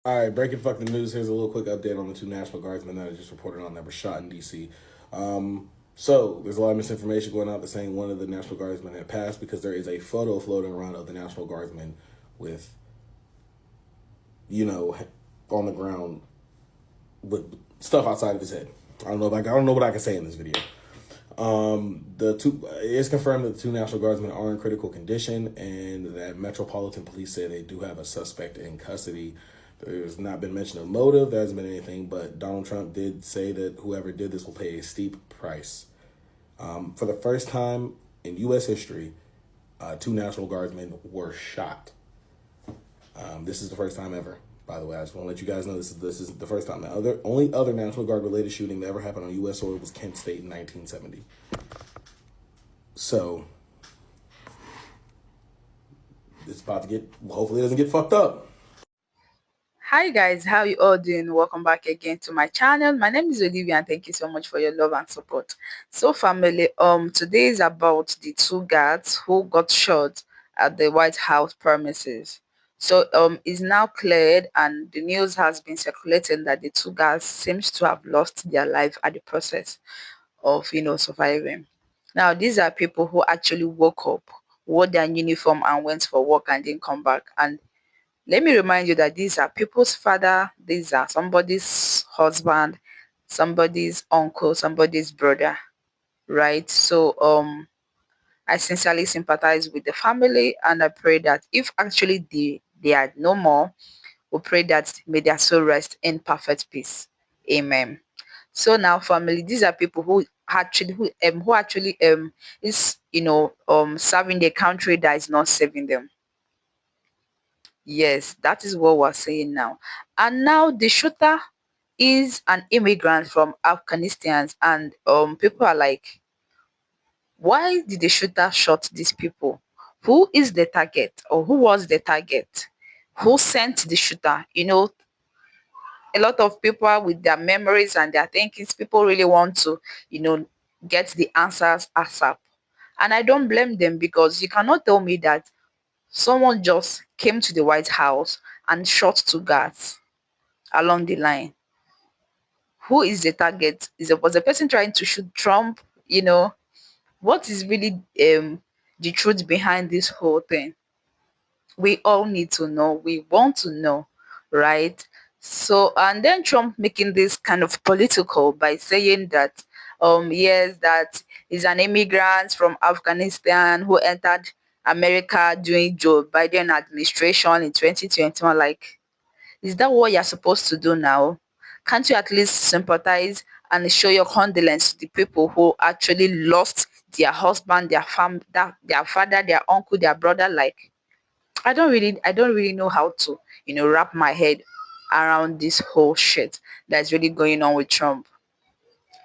All right, breaking fucking news. Here's a little quick update on the two National Guardsmen that I just reported on that were shot in D.C. So there's a lot of misinformation going out that's saying one of the National Guardsmen had passed because there is a photo floating around of the National Guardsman with, on the ground with stuff outside of his head. I don't know what I can say in this video. It's confirmed that the two National Guardsmen are in critical condition, and that Metropolitan Police say they do have a suspect in custody. There's not been mention of motive. There hasn't been anything, but Donald Trump did say that whoever did this will pay a steep price. For the first time in U.S. history, two National Guardsmen were shot. This is the first time ever. By the way, I just want to let you guys know this is the first time. The only other National Guard related shooting that ever happened on U.S. soil was Kent State in 1970. So it's about to get. Hopefully, it doesn't get fucked up. Hi guys, how you all doing? Welcome back again to my channel. My name is Olivia and thank you so much for your love and support. So family, today is about the two guards who got shot at the White House premises. So it's now cleared and the news has been circulating that the two guards seems to have lost their life at the process of surviving. Now these are people who actually woke up, wore their uniform and went for work and didn't come back. And let me remind you that these are people's father, these are somebody's husband, somebody's uncle, somebody's brother, right? So I sincerely sympathize with the family and I pray that if actually they are no more, we pray that may their soul rest in perfect peace. Amen. So now family, these are people who actually is serving the country that is not saving them. Yes, that is what we're saying now. And now the shooter is an immigrant from Afghanistan, and people are like, why did the shooter shot these people? Who is the target, or who was the target? Who sent the shooter? A lot of people with their memories and their thinkings, people really want to, you know, get the answers ASAP. And I don't blame them because you cannot tell me that someone just came to the White House and shot two guards along the line. Who is the target? Was the person trying to shoot Trump? What is really the truth behind this whole thing? We all need to know. We want to know, right? So, and then Trump making this kind of political by saying that, yes, that is an immigrant from Afghanistan who entered America during Joe Biden administration in 2021. Like, is that what you're supposed to do now? Can't you at least sympathize and show your condolence to the people who actually lost their husband, their father, their uncle, their brother? Like, I don't really know how to, wrap my head around this whole shit that's really going on with Trump.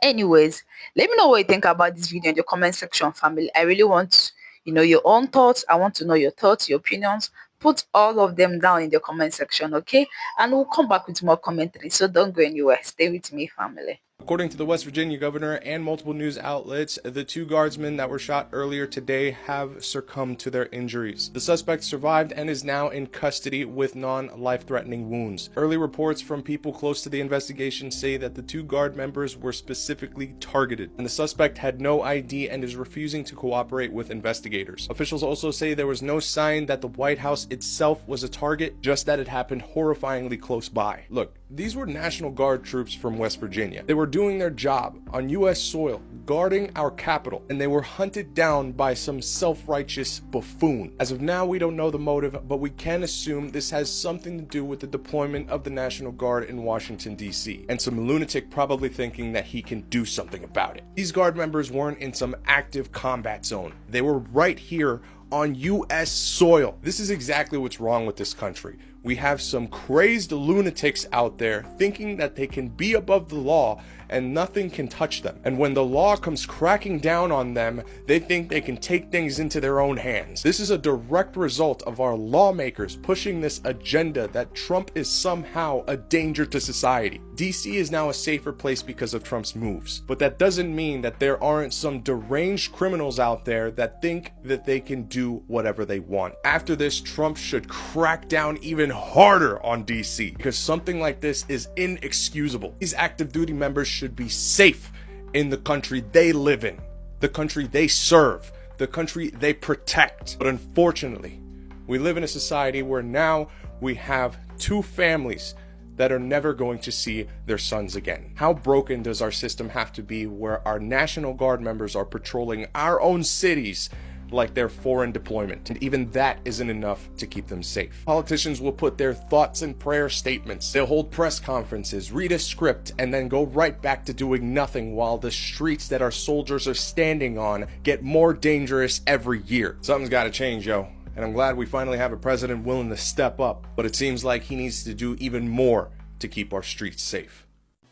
Anyways, let me know what you think about this video in the comment section, family. I really want, your own thoughts. I want to know your thoughts, your opinions. Put all of them down in the comment section, okay? And we'll come back with more commentary. So don't go anywhere. Stay with me, family. According to the West Virginia governor and multiple news outlets, the two guardsmen that were shot earlier today have succumbed to their injuries. The suspect survived and is now in custody with non-life-threatening wounds. Early reports from people close to the investigation say that the two guard members were specifically targeted, and the suspect had no ID and is refusing to cooperate with investigators. Officials also say there was no sign that the White House itself was a target, just that it happened horrifyingly close by. Look, these were National Guard troops from West Virginia. They were doing their job on U.S. soil, guarding our capital, and they were hunted down by some self-righteous buffoon. As of now, we don't know the motive, but we can assume this has something to do with the deployment of the National Guard in Washington, D.C., and some lunatic probably thinking that he can do something about it. These Guard members weren't in some active combat zone. They were right here on U.S. soil. This is exactly what's wrong with this country. We have some crazed lunatics out there thinking that they can be above the law and nothing can touch them. And when the law comes cracking down on them, they think they can take things into their own hands. This is a direct result of our lawmakers pushing this agenda that Trump is somehow a danger to society. DC is now a safer place because of Trump's moves, but that doesn't mean that there aren't some deranged criminals out there that think that they can do whatever they want. After this, Trump should crack down even harder on DC because something like this is inexcusable. These active duty members should be safe in the country they live in, the country they serve, the country they protect. But unfortunately, we live in a society where now we have two families that are never going to see their sons again. How broken does our system have to be where our National Guard members are patrolling our own cities like they're foreign deployment? And even that isn't enough to keep them safe. Politicians will put their thoughts and prayer statements. They'll hold press conferences, read a script, and then go right back to doing nothing while the streets that our soldiers are standing on get more dangerous every year. Something's got to change, yo. And I'm glad we finally have a president willing to step up, but it seems like he needs to do even more to keep our streets safe.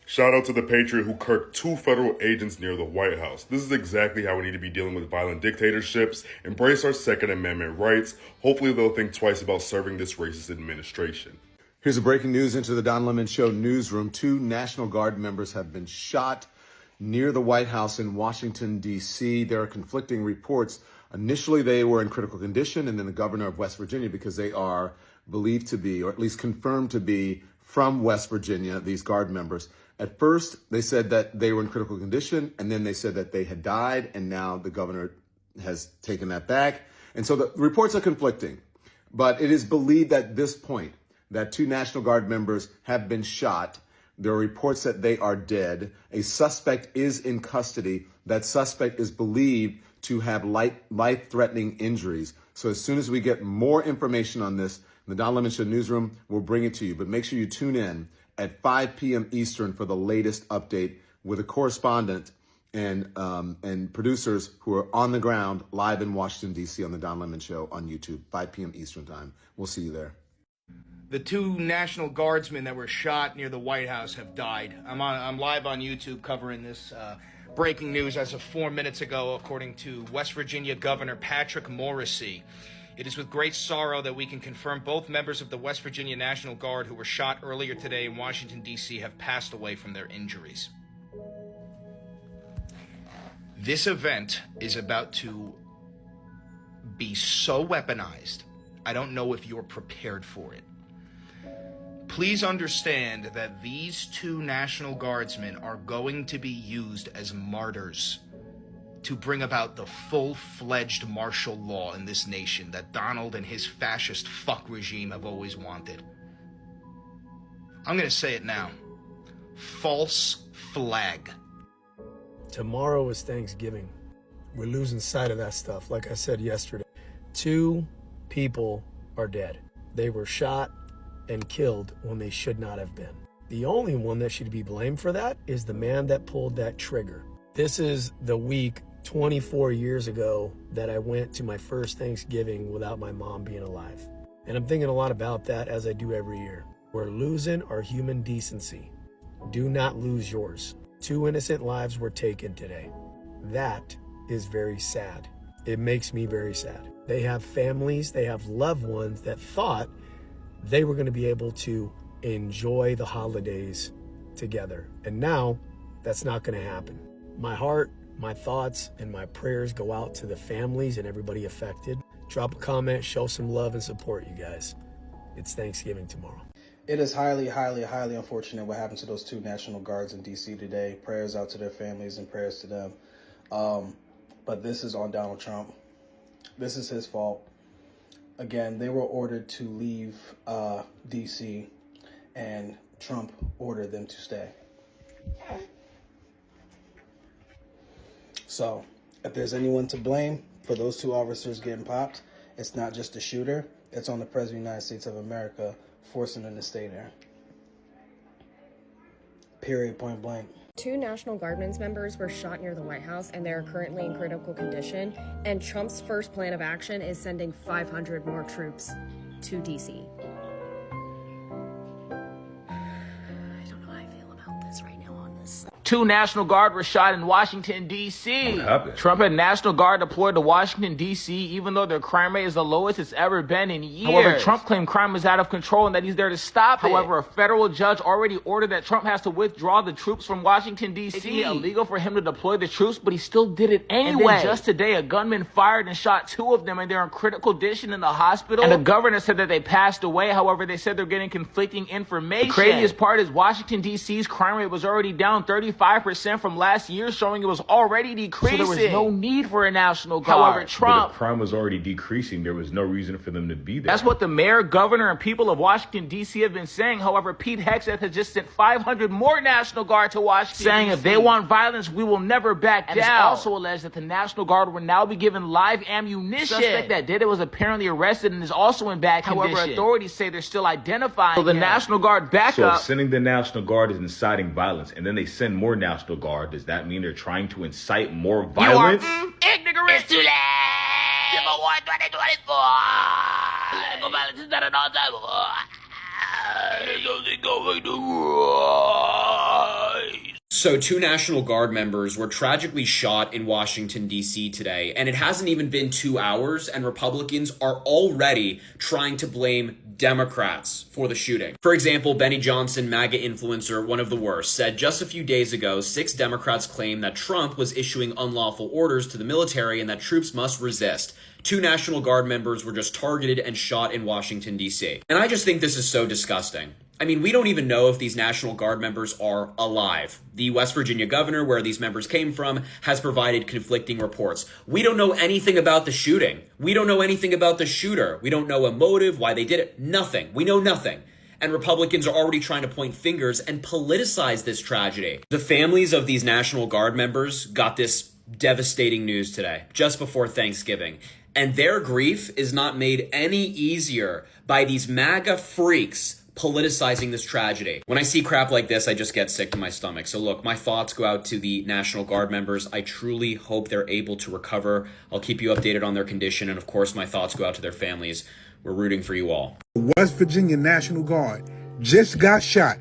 Shout out to the patriot who kirked 2 federal agents near the White House. This is exactly how we need to be dealing with violent dictatorships. Embrace our Second Amendment rights. Hopefully they'll think twice about serving this racist administration. Here's a breaking news into the Don Lemon Show newsroom. 2 National Guard members have been shot near the White House in Washington, D.C. There are conflicting reports. Initially, they were in critical condition, and then the governor of West Virginia, because they are believed to be, or at least confirmed to be, from West Virginia, these Guard members. At first, they said that they were in critical condition, and then they said that they had died, and now the governor has taken that back. And so the reports are conflicting, but it is believed at this point that 2 National Guard members have been shot. There are reports that they are dead. A suspect is in custody. That suspect is believed to have life-threatening injuries. So as soon as we get more information on this, the Don Lemon Show newsroom will bring it to you. But make sure you tune in at 5 p.m. Eastern for the latest update with a correspondent and producers who are on the ground live in Washington, D.C. on the Don Lemon Show on YouTube, 5 p.m. Eastern time. We'll see you there. The 2 National Guardsmen that were shot near the White House have died. I'm live on YouTube covering this breaking news as of 4 minutes ago, according to West Virginia Governor Patrick Morrisey. It is with great sorrow that we can confirm both members of the West Virginia National Guard who were shot earlier today in Washington, D.C. have passed away from their injuries. This event is about to be so weaponized, I don't know if you're prepared for it. Please understand that these 2 National Guardsmen are going to be used as martyrs to bring about the full-fledged martial law in this nation that Donald and his fascist fuck regime have always wanted. I'm going to say it now. False flag. Tomorrow is Thanksgiving. We're losing sight of that stuff. Like I said yesterday, 2 people are dead. They were shot and killed when they should not have been. The only one that should be blamed for that is the man that pulled that trigger. This is the week 24 years ago that I went to my first Thanksgiving without my mom being alive. And I'm thinking a lot about that as I do every year. We're losing our human decency. Do not lose yours. 2 innocent lives were taken today. That is very sad. It makes me very sad. They have families, they have loved ones that thought they were going to be able to enjoy the holidays together. And now that's not going to happen. My heart, my thoughts, and my prayers go out to the families and everybody affected. Drop a comment, show some love and support, you guys. It's Thanksgiving tomorrow. It is highly, highly, highly unfortunate what happened to those 2 National Guards in D.C. today. Prayers out to their families and prayers to them. But this is on Donald Trump. This is his fault. Again, they were ordered to leave D.C. and Trump ordered them to stay. So, if there's anyone to blame for those 2 officers getting popped, it's not just the shooter. It's on the President of the United States of America forcing them to stay there. Period, point blank. 2 National Guardmen's members were shot near the White House, and they are currently in critical condition. And Trump's first plan of action is sending 500 more troops to D.C. I don't know how I feel about this right now on this. 2 National Guard were shot in Washington, D.C. What happened? Trump had National Guard deployed to Washington, D.C., even though their crime rate is the lowest it's ever been in years. However, Trump claimed crime is out of control and that he's there to stop it. However, a federal judge already ordered that Trump has to withdraw the troops from Washington, D.C. It's illegal for him to deploy the troops, but he still did it anyway. And then just today, a gunman fired and shot 2 of them, and they're in critical condition in the hospital. And the governor said that they passed away. However, they said they're getting conflicting information. The craziest part is Washington, D.C.'s crime rate was already down 35% from last year, showing it was already decreasing. So there was no need for a National Guard. However, Trump... But if crime was already decreasing, there was no reason for them to be there. That's what the mayor, governor, and people of Washington, D.C. have been saying. However, Pete Hegseth has just sent 500 more National Guard to Washington, saying if they want violence, we will never back down. And it's also alleged that the National Guard will now be given live ammunition. The suspect that did it was apparently arrested and is also in bad condition. However, authorities say they're still identifying him. So the National Guard backup... So if sending the National Guard is inciting violence, and then they send more National Guard, does that mean they're trying to incite more violence? You are ignorant. It's too late. Civil War 2024. Political violence is not an all-time war. So 2 National Guard members were tragically shot in Washington, D.C. today, and it hasn't even been 2 hours, and Republicans are already trying to blame Democrats for the shooting. For example, Benny Johnson, MAGA influencer, one of the worst, said just a few days ago, 6 Democrats claimed that Trump was issuing unlawful orders to the military and that troops must resist. 2 National Guard members were just targeted and shot in Washington, D.C. And I just think this is so disgusting. I mean, we don't even know if these National Guard members are alive. The West Virginia governor, where these members came from, has provided conflicting reports. We don't know anything about the shooting. We don't know anything about the shooter. We don't know a motive, why they did it. Nothing. We know nothing. And Republicans are already trying to point fingers and politicize this tragedy. The families of these National Guard members got this devastating news today, just before Thanksgiving. And their grief is not made any easier by these MAGA freaks politicizing this tragedy. When I see crap like this, I just get sick to my stomach. So look, my thoughts go out to the National Guard members. I truly hope they're able to recover. I'll keep you updated on their condition. And of course, my thoughts go out to their families. We're rooting for you all. The West Virginia National Guard just got shot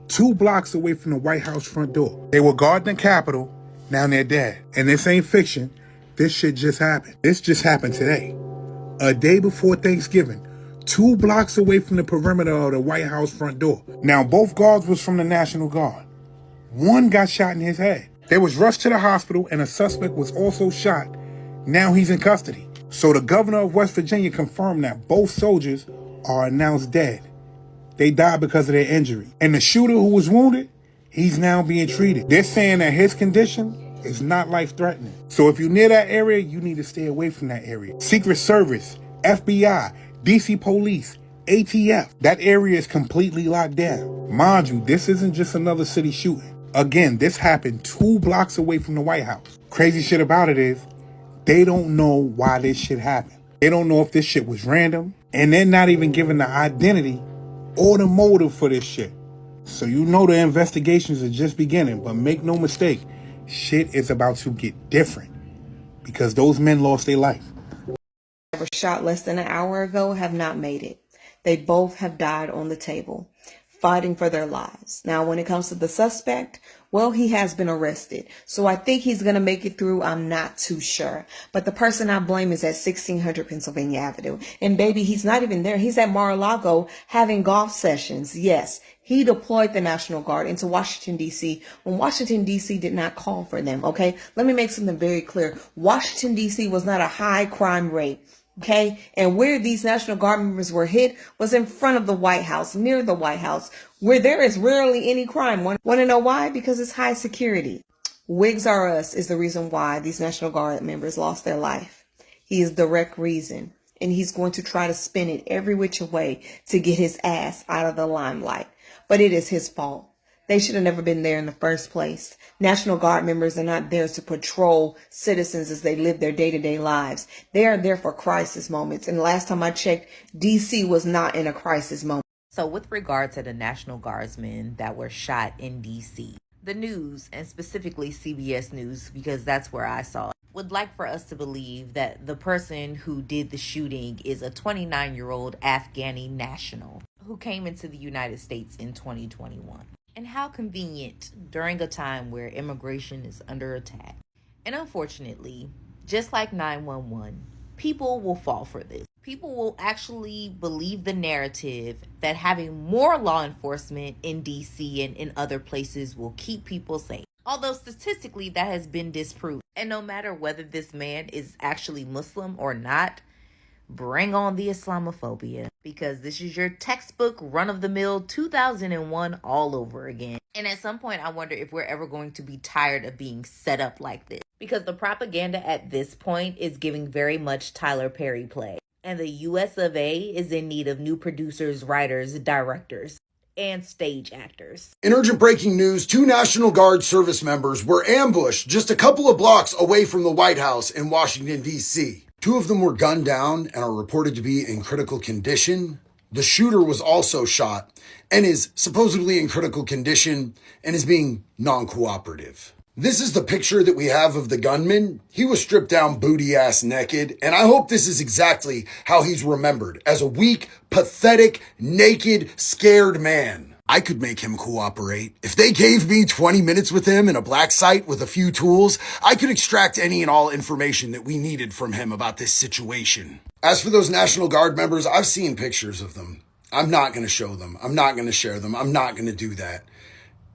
2 blocks away from the White House front door. They were guarding the Capitol. Now they're dead. And this ain't fiction. This shit just happened. This just happened today. A day before Thanksgiving. 2 blocks away from the perimeter of the White House front door. Now, both guards was from the National Guard. One got shot in his head. They was rushed to the hospital, and a suspect was also shot. Now he's in custody. So the governor of West Virginia confirmed that both soldiers are announced dead. They died because of their injury. And the shooter who was wounded, he's now being treated. They're saying that his condition is not life-threatening. So if you're near that area, you need to stay away from that area. Secret Service, FBI, DC Police, ATF. That area is completely locked down. Mind you, this isn't just another city shooting. Again, this happened 2 blocks away from the White House. Crazy shit about it is, they don't know why this shit happened. They don't know if this shit was random, and they're not even given the identity or the motive for this shit. So you know the investigations are just beginning, but make no mistake, shit is about to get different because those men lost their life. Were shot less than an hour ago have not made it. They both have died on the table, fighting for their lives. Now, when it comes to the suspect, well, he has been arrested. So I think he's going to make it through. I'm not too sure. But the person I blame is at 1600 Pennsylvania Avenue. And baby, he's not even there. He's at Mar-a-Lago having golf sessions. Yes, he deployed the National Guard into Washington, D.C. when Washington, D.C. did not call for them. Okay, let me make something very clear. Washington, D.C. was not a high crime rate. Okay, and where these National Guard members were hit was in front of the White House, near the White House, where there is rarely any crime. Want to know why? Because it's high security. Wigs R Us is the reason why these National Guard members lost their life. He is direct reason, and he's going to try to spin it every which way to get his ass out of the limelight. But it is his fault. They should have never been there in the first place. National Guard members are not there to patrol citizens as they live their day-to-day lives. They are there for crisis moments. And last time I checked, D.C. was not in a crisis moment. So with regard to the National Guardsmen that were shot in D.C., the news, and specifically CBS News, because that's where I saw it, would like for us to believe that the person who did the shooting is a 29-year-old Afghani national who came into the United States in 2021. And how convenient during a time where immigration is under attack. And unfortunately, just like 911, people will fall for this. People will actually believe the narrative that having more law enforcement in DC and in other places will keep people safe. Although statistically that has been disproved. And no matter whether this man is actually Muslim or not, bring on the Islamophobia, because this is your textbook run-of-the-mill 2001 all over again. And at some point, I wonder if we're ever going to be tired of being set up like this, because the propaganda at this point is giving very much Tyler Perry play. And the US of A is in need of new producers, writers, directors, and stage actors. In urgent breaking news, 2 National Guard service members were ambushed just a couple of blocks away from the White House in Washington, D.C. 2 of them were gunned down and are reported to be in critical condition. The shooter was also shot and is supposedly in critical condition and is being non-cooperative. This is the picture that we have of the gunman. He was stripped down booty-ass naked, and I hope this is exactly how he's remembered, as a weak, pathetic, naked, scared man. I could make him cooperate. If they gave me 20 minutes with him in a black site with a few tools, I could extract any and all information that we needed from him about this situation. As for those National Guard members, I've seen pictures of them. I'm not going to show them. I'm not going to share them. I'm not going to do that.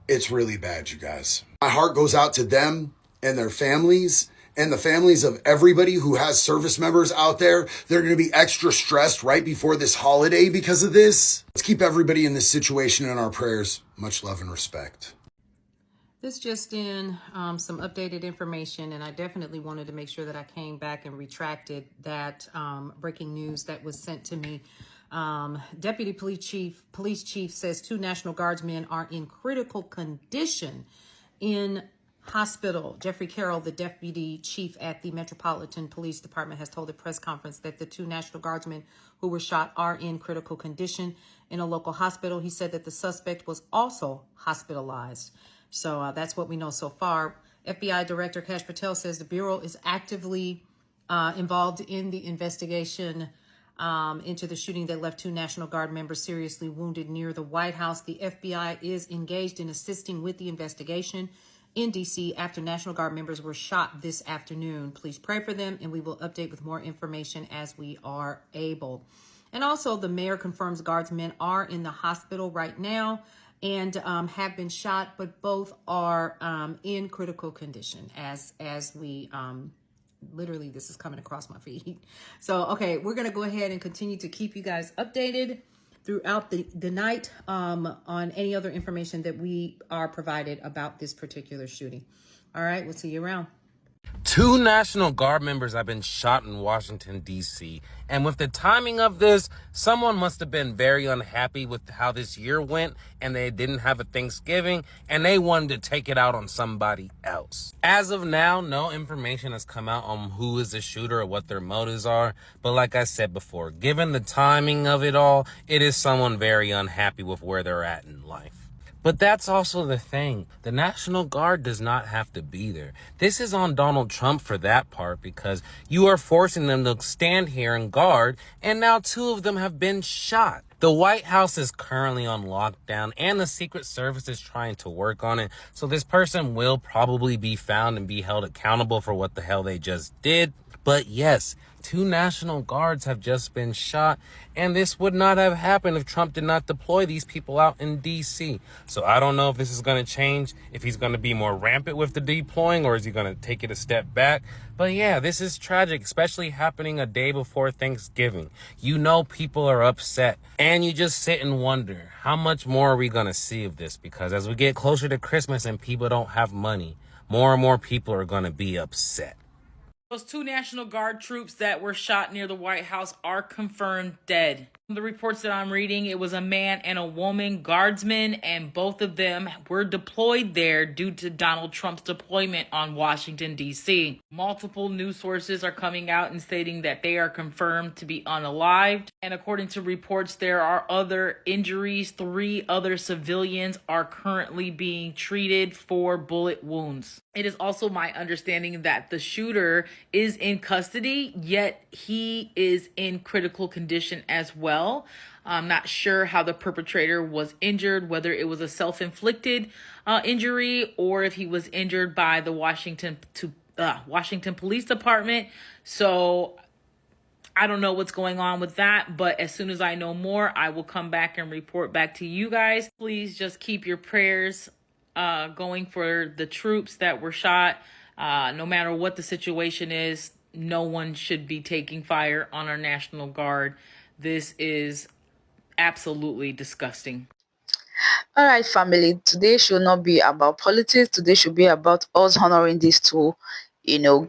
It's really bad, you guys. My heart goes out to them and their families, and the families of everybody who has service members out there. They're going to be extra stressed right before this holiday because of this. Let's keep everybody in this situation in our prayers. Much love and respect. This just in, some updated information, and I definitely wanted to make sure that I came back and retracted that breaking news that was sent to me. Deputy Police Chief says 2 National Guardsmen are in critical condition in hospital. Jeffrey Carroll, the deputy chief at the Metropolitan Police Department, has told a press conference that the 2 National Guardsmen who were shot are in critical condition in a local hospital. He said that the suspect was also hospitalized. So that's what we know so far. FBI Director Kash Patel says the Bureau is actively involved in the investigation into the shooting that left 2 National Guard members seriously wounded near the White House. The FBI is engaged in assisting with the investigation in D.C. after National Guard members were shot this afternoon. Please pray for them, and we will update with more information as we are able. And also, the mayor confirms Guardsmen are in the hospital right now and have been shot, but both are in critical condition as we literally, this is coming across my feed. So, okay, we're going to go ahead and continue to keep you guys updated throughout the night on any other information that we are provided about this particular shooting. All right, we'll see you around. 2 National Guard members have been shot in Washington, D.C. And with the timing of this, someone must have been very unhappy with how this year went, and they didn't have a Thanksgiving, and they wanted to take it out on somebody else. As of now, no information has come out on who is the shooter or what their motives are. But like I said before, given the timing of it all, it is someone very unhappy with where they're at in life. But that's also the thing. The National Guard does not have to be there. This is on Donald Trump for that part, because you are forcing them to stand here and guard, and now 2 of them have been shot. The White House is currently on lockdown, and the Secret Service is trying to work on it. So this person will probably be found and be held accountable for what the hell they just did. But yes, 2 National Guards have just been shot, and this would not have happened if Trump did not deploy these people out in D.C. So I don't know if this is going to change, if he's going to be more rampant with the deploying, or is he going to take it a step back. But yeah, this is tragic, especially happening a day before Thanksgiving. You know people are upset, and you just sit and wonder, how much more are we going to see of this? Because as we get closer to Christmas and people don't have money, more and more people are going to be upset. Those 2 National Guard troops that were shot near the White House are confirmed dead. From the reports that I'm reading, it was a man and a woman, Guardsmen, and both of them were deployed there due to Donald Trump's deployment on Washington, D.C. Multiple news sources are coming out and stating that they are confirmed to be unalived. And according to reports, there are other injuries. 3 other civilians are currently being treated for bullet wounds. It is also my understanding that the shooter is in custody, yet he is in critical condition as well. well. I'm not sure how the perpetrator was injured, whether it was a self-inflicted injury or if he was injured by the Washington Police Department. So I don't know what's going on with that, but as soon as I know more, I will come back and report back to you guys. Please just keep your prayers going for the troops that were shot. No matter what the situation is, no one should be taking fire on our National Guard. This is absolutely disgusting. All right, family. Today should not be about politics. Today should be about us honoring these two,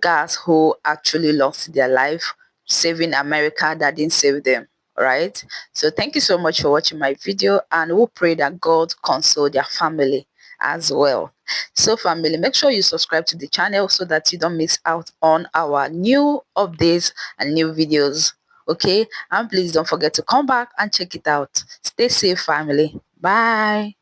guys who actually lost their life saving America that didn't save them. All right. So thank you so much for watching my video, and we'll pray that God console their family as well. So family, make sure you subscribe to the channel so that you don't miss out on our new updates and new videos. Okay, and please don't forget to come back and check it out. Stay safe, family. Bye.